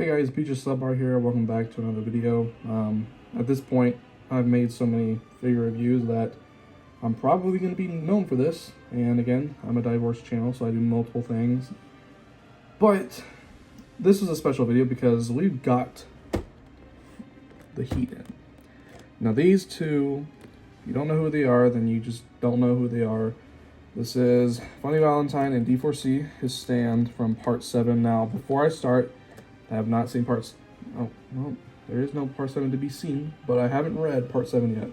Hey guys, Subpar here. Welcome back to another video. At this point, I've made so many figure reviews that I'm probably going to be known for this. And again, I'm a diverse channel, so I do multiple things. But this is a special video because we've got the heat in. Now these two, if you don't know who they are, then you just don't know who they are. This is Funny Valentine and D4C, his stand from part 7. Now, before I start, I have not seen parts. Oh, well, there is no part 7 to be seen, but I haven't read part 7 yet.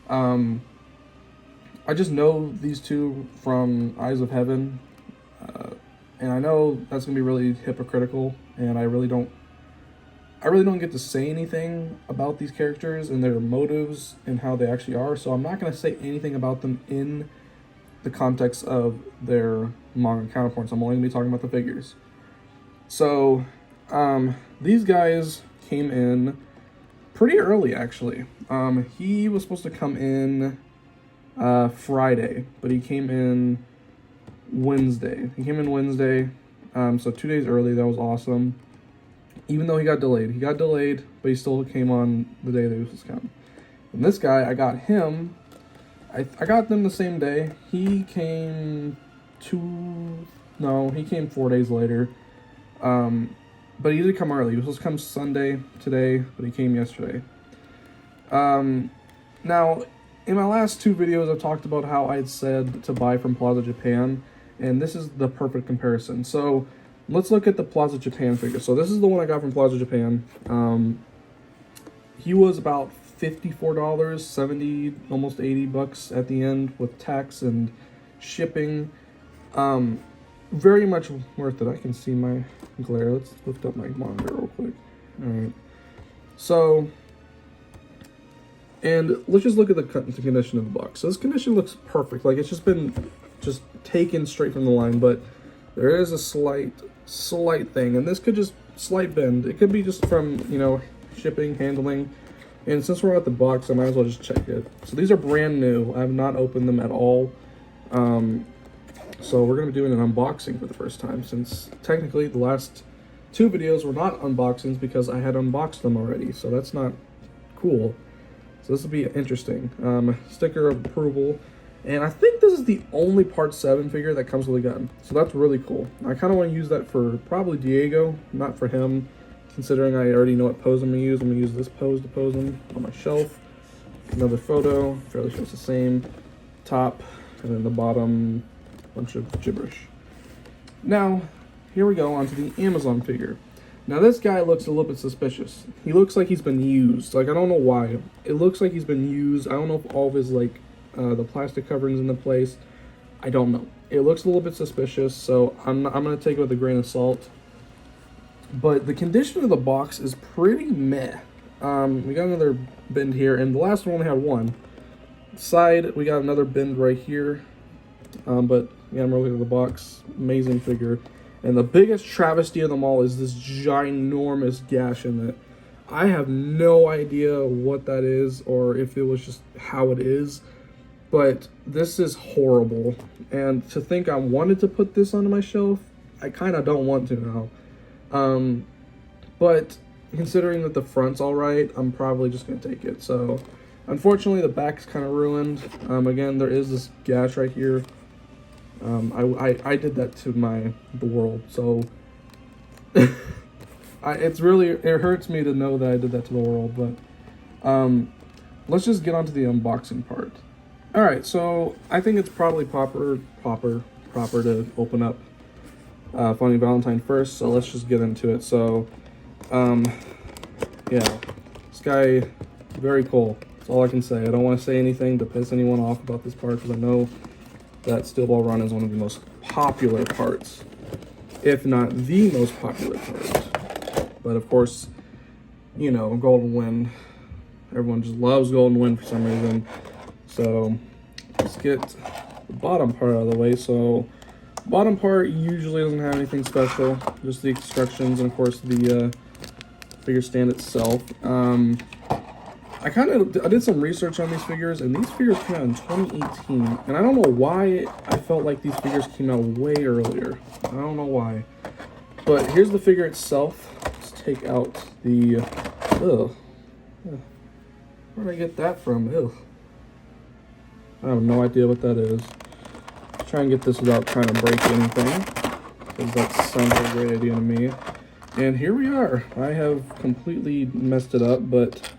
I just know these two from Eyes of Heaven, and I know that's gonna be really hypocritical, and I really don't get to say anything about these characters and their motives and how they actually are. So I'm not gonna say anything about them in the context of their manga counterparts. I'm only gonna be talking about the figures. So these guys came in pretty early, actually. He was supposed to come in Friday, but he came in Wednesday. So 2 days early. That was awesome. Even though he got delayed, but he still came on the day that he was supposed to come. And this guy, I got him. I got them the same day. He came 4 days later. But he did come early. He was supposed to come Sunday today, but he came yesterday. Now, in my last 2 videos, I've talked about how I'd said to buy from Plaza Japan, and this is the perfect comparison. So let's look at the Plaza Japan figure. So this is the one I got from Plaza Japan. He was about $54, 70, almost 80 bucks at the end with tax and shipping. Very much worth it. I can see my glare. Let's lift up my monitor real quick. All right. So, and let's just look at the condition of the box. So this condition looks perfect. Like it's just been taken straight from the line, but there is a slight thing, and this could just slight bend. It could be just from, shipping, handling. And since we're at the box, I might as well just check it. So these are brand new. I have not opened them at all. So we're going to be doing an unboxing for the first time, since technically the last 2 videos were not unboxings because I had unboxed them already. So that's not cool. So this will be interesting. Sticker of approval. And I think this is the only part 7 figure that comes with a gun. So that's really cool. I kind of want to use that for probably Diego, not for him, considering I already know what pose I'm going to use. I'm going to use this pose to pose him on my shelf. Another photo, fairly sure it's the same. Top, and then the bottom, bunch of gibberish. Now, here we go onto the Amazon figure. Now this guy looks a little bit suspicious. He looks like he's been used. Like, I don't know why. It looks like he's been used. I don't know if all of his, the plastic covering's in the place. I don't know. It looks a little bit suspicious, so I'm going to take it with a grain of salt. But the condition of the box is pretty meh. We got another bend here, and the last one only had one. Side, we got another bend right here. But yeah, I'm looking at the box. Amazing figure. And the biggest travesty of them all is this ginormous gash in it. I have no idea what that is, or if it was just how it is. But this is horrible. And to think I wanted to put this onto my shelf, I kind of don't want to now. But considering that the front's alright, I'm probably just going to take it. So, unfortunately, the back's kind of ruined. Again, there is this gash right here. I did that to the world, so it hurts me to know that I did that to the world, but let's just get on to the unboxing part. Alright, so I think it's probably proper to open up Funny Valentine first, so let's just get into it. So, yeah, this guy, very cool. That's all I can say. I don't want to say anything to piss anyone off about this part, because I know that Steel Ball Run is one of the most popular parts, if not the most popular part. But of course, Golden Wind, everyone just loves Golden Wind for some reason. So let's get the bottom part out of the way. So bottom part usually doesn't have anything special, just the instructions and of course the figure stand itself. I did some research on these figures, and these figures came out in 2018, and I don't know why I felt like these figures came out way earlier. I don't know why. But here's the figure itself. Let's take out the, ugh, where did I get that from? Ugh. I have no idea what that is. Try and get this without trying to break anything, because that sounds like a great idea to me. And here we are. I have completely messed it up, but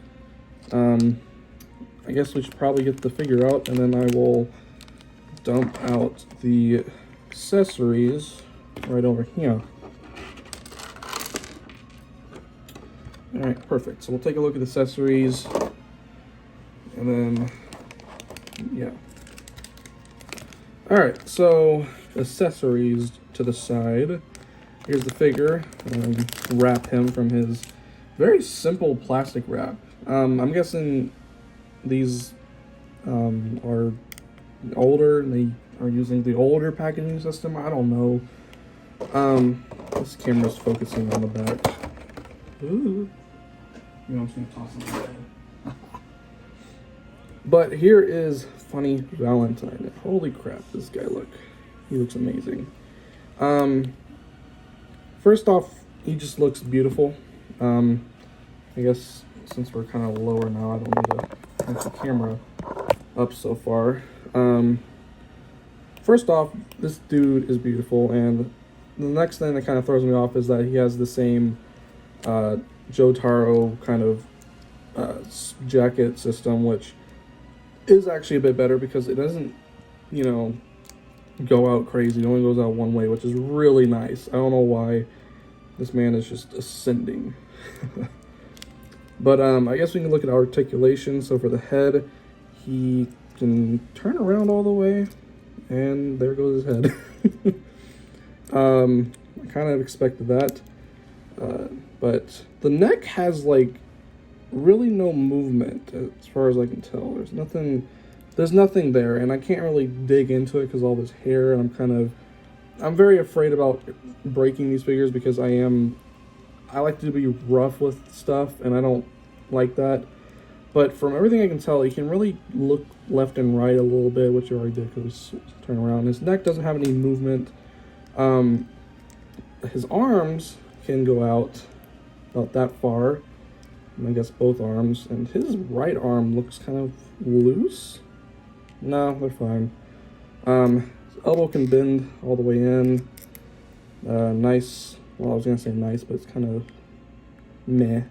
I guess we should probably get the figure out, and then I will dump out the accessories right over here. All right, perfect. So we'll take a look at the accessories, and then, yeah. All right, so accessories to the side. Here's the figure. Wrap him from his very simple plastic wrap. I'm guessing these are older, and they are using the older packaging system. I don't know. This camera's focusing on the back. Ooh. You know, I'm just gonna toss it away. But here is funny Valentine. Holy crap, this guy he looks amazing. First off, he just looks beautiful. I guess since we're kind of lower now, I don't need to have the camera up so far. First off, this dude is beautiful, and the next thing that kind of throws me off is that he has the same Jotaro kind of jacket system, which is actually a bit better because it doesn't, you know, go out crazy. It only goes out one way, which is really nice. I don't know why this man is just ascending. But I guess we can look at articulation. So for the head, he can turn around all the way, and there goes his head. I kind of expected that. But the neck has like really no movement as far as I can tell. There's nothing there, and I can't really dig into it because all this hair, and I'm very afraid about breaking these figures because I like to be rough with stuff, and I don't like that. But from everything I can tell, he can really look left and right a little bit, which you already did because turn around. His neck doesn't have any movement. His arms can go out about that far, and I guess both arms, and his right arm looks kind of loose. No, they're fine. His elbow can bend all the way in. Nice, well, I was gonna say nice, but it's kind of meh.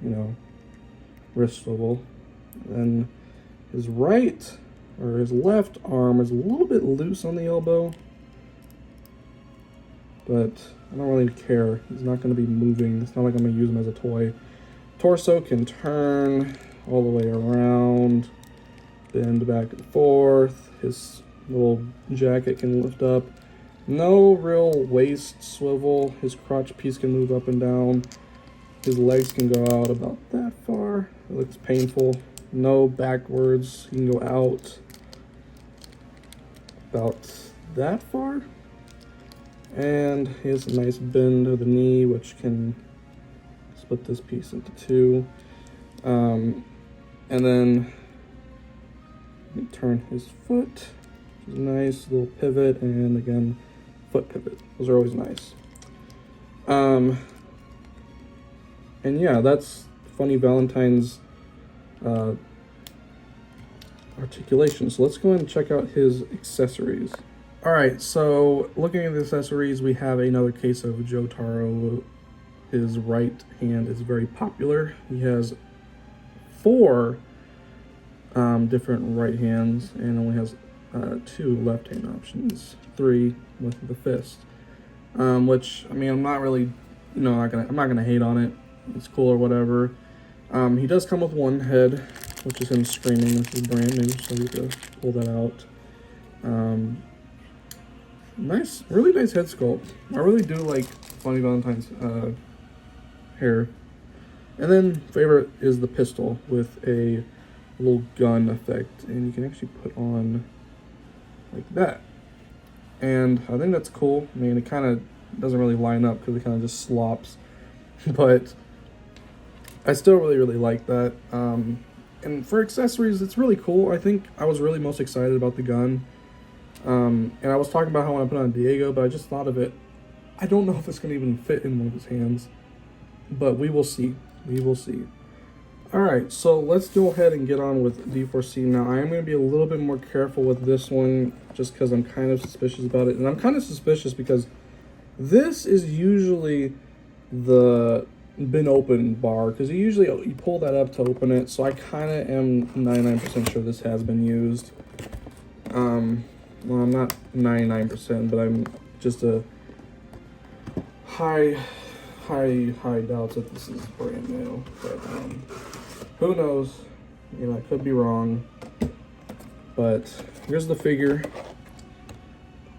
You know, wrist swivel. And his his left arm is a little bit loose on the elbow, but I don't really care. He's not going to be moving. It's not like I'm going to use him as a toy. Torso can turn all the way around, bend back and forth. His little jacket can lift up. No real waist swivel. His crotch piece can move up and down. His legs can go out about that far. It looks painful. No backwards. He can go out about that far. And he has a nice bend of the knee, which can split this piece into two. And then you turn his foot, which is nice, little pivot, and again, foot pivot. Those are always nice. And yeah, that's funny Valentine's articulation. So let's go ahead and check out his accessories. All right, so looking at the accessories, we have another case of Jotaro. His right hand is very popular. He has 4 different right hands and only has 2 left hand options, 3 with the fist. Which, I mean, I'm not really, I'm not gonna hate on it. It's cool or whatever. He does come with 1 head, which is him screaming, which is brand new, so we can pull that out. Nice, really nice head sculpt. I really do like Funny Valentine's hair. And then favorite is the pistol with a little gun effect, and you can actually put on like that. And I think that's cool. I mean, it kind of doesn't really line up because it kind of just slops, but I still really like that. And for accessories, it's really cool. I think I was really most excited about the gun. And I was talking about how I want to put on Diego, but I just thought of it. I don't know if it's going to even fit in one of his hands, but we will see. We will see. All right, so let's go ahead and get on with D4C. Now, I am going to be a little bit more careful with this one just because I'm kind of suspicious about it. And I'm kind of suspicious because this is usually the been open bar, because you pull that up to open it. So I kind of am 99% sure this has been used. Well, I'm not 99%, but I'm just a high doubts that this is brand new. But who knows? You know, I could be wrong. But here's the figure.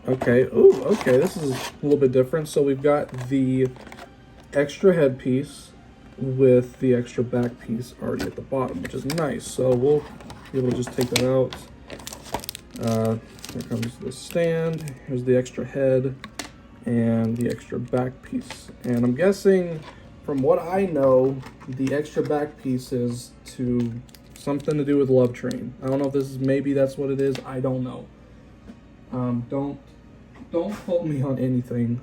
Okay. Ooh, okay. This is a little bit different. So we've got the extra headpiece with the extra back piece already at the bottom, which is nice. So we'll be able to just take that out. Here comes the stand. Here's the extra head and the extra back piece. And I'm guessing, from what I know, the extra back piece is to something to do with Love Train. I don't know if this is, maybe that's what it is. I don't know. Don't quote me on anything.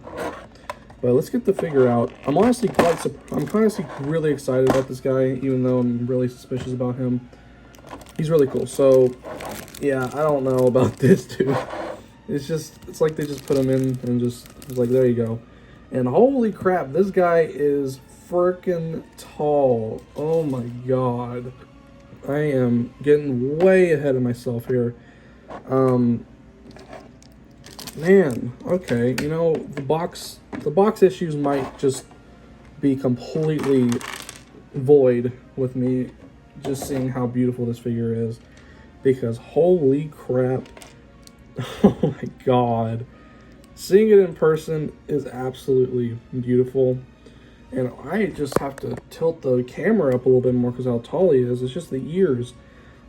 But let's get the figure out. I'm honestly really excited about this guy, even though I'm really suspicious about him. He's really cool. So yeah, I don't know about this dude. It's like they just put him in and just was like, there you go. And holy crap, this guy is freaking tall. Oh my god. I am getting way ahead of myself here. Man, okay, you know, the box issues might just be completely void with me just seeing how beautiful this figure is, because holy crap. Oh my god. Seeing it in person is absolutely beautiful. And I just have to tilt the camera up a little bit more because how tall he is. It's just the ears.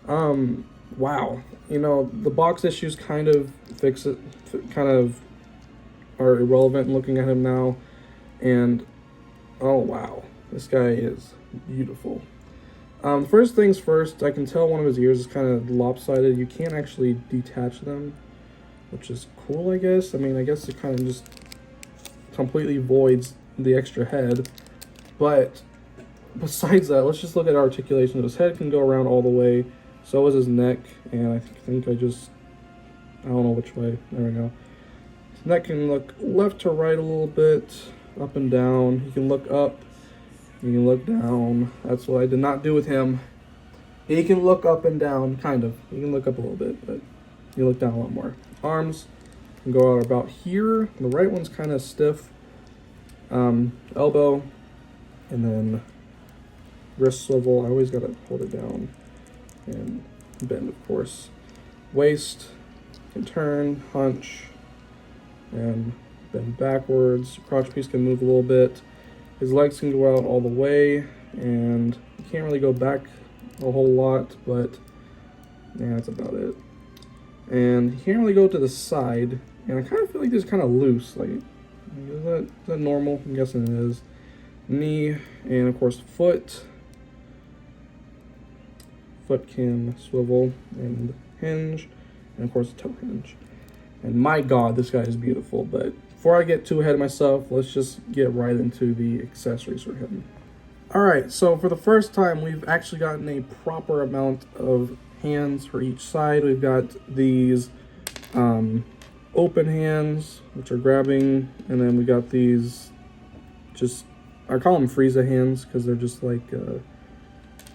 Wow. You know, the box issues kind of are irrelevant looking at him now. And, oh wow. This guy is beautiful. First things first, I can tell one of his ears is kind of lopsided. You can't actually detach them, which is cool, I guess. I mean, I guess it kind of just completely voids the extra head. But besides that, let's just look at articulation. His head can go around all the way. So is his neck. And I think I don't know which way. There we go. His neck can look left to right a little bit, up and down. He can look up. You can look down. That's what I did not do with him. He can look up and down, kind of. He can look up a little bit, but you look down a lot more. Arms can go out about here. The right one's kind of stiff. Elbow, and then wrist swivel. I always gotta hold it down and bend, of course. Waist can turn, hunch, and bend backwards. Crotch piece can move a little bit. His legs can go out all the way, and you can't really go back a whole lot, but yeah, that's about it. And he can't really go to the side, and I kind of feel like this is kind of loose. Like, is that normal? I'm guessing it is. Knee, and of course foot. Foot can swivel and hinge, and of course toe hinge. And my god, this guy is beautiful, but before I get too ahead of myself, let's just get right into the accessories for him. Alright, so for the first time, we've actually gotten a proper amount of hands for each side. We've got these open hands, which are grabbing, and then we got these I call them Frieza hands, because they're just like, they're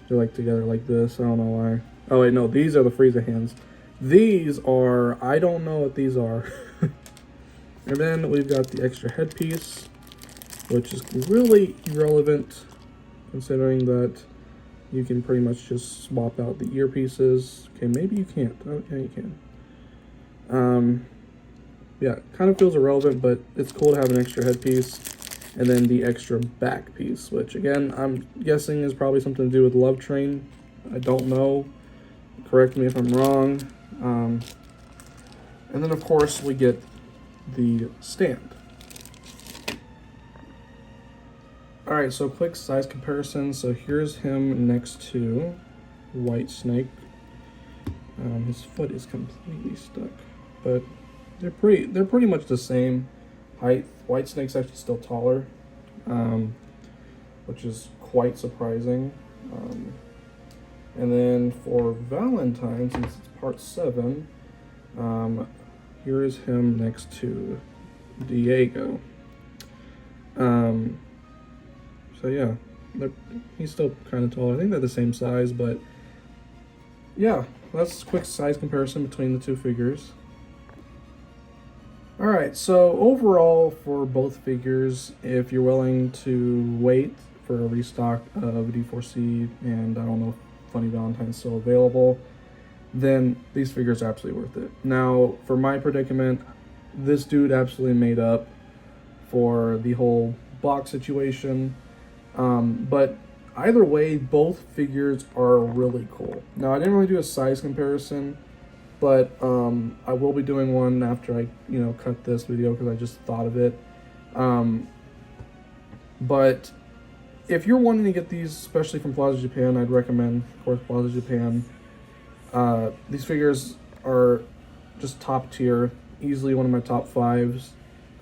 like together like this. I don't know why. Oh wait, no, these are the Frieza hands. These are, I don't know what these are. And then we've got the extra headpiece, which is really irrelevant, considering that you can pretty much just swap out the earpieces. Okay, maybe you can't. Okay, you can. Yeah, kind of feels irrelevant, but it's cool to have an extra headpiece. And then the extra back piece, which again, I'm guessing is probably something to do with Love Train. I don't know. Correct me if I'm wrong. And then of course we get the stand. Alright, so quick size comparison. So here's him next to White Snake. His foot is completely stuck, but they're pretty much the same. height. White Snake's actually still taller, which is quite surprising. And then for Valentine, since it's part 7, here is him next to Diego. So yeah, he's still kind of tall. I think they're the same size, but yeah, that's a quick size comparison between the two figures. Alright, so overall for both figures, if you're willing to wait for a restock of D4C, and I don't know if Funny Valentine's still available, then these figures are absolutely worth it. Now, for my predicament, this dude absolutely made up for the whole box situation. But either way, both figures are really cool. Now, I didn't really do a size comparison, but I will be doing one after I, cut this video because I just thought of it. But if you're wanting to get these, especially from Plaza Japan, I'd recommend, of course, Plaza Japan. These figures are just top tier, easily one of my top 5s,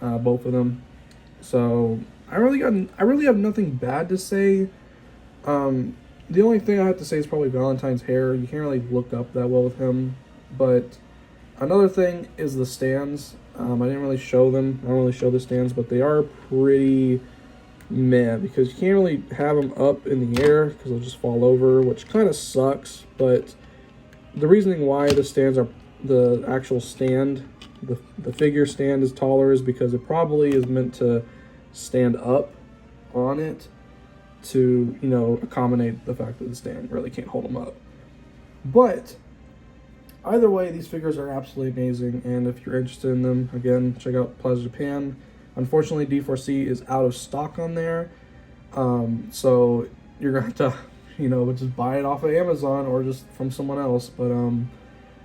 both of them. So I really have nothing bad to say. The only thing I have to say is probably Valentine's hair. You can't really look up that well with him. But another thing is the stands. I didn't really show them. I don't really show the stands, but they are pretty meh because you can't really have them up in the air because they'll just fall over, which kind of sucks. But the reasoning why the actual stand, the figure stand is taller is because it probably is meant to stand up on it to, accommodate the fact that the stand really can't hold them up. But either way, these figures are absolutely amazing, and if you're interested in them, again, check out Plaza Japan. Unfortunately, D4C is out of stock on there, so you're going to have to, just buy it off of Amazon or just from someone else. But,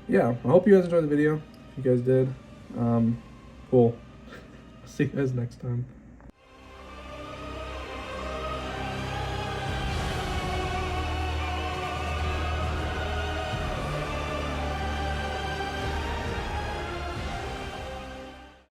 yeah, I hope you guys enjoyed the video. If you guys did, cool. See you guys next time.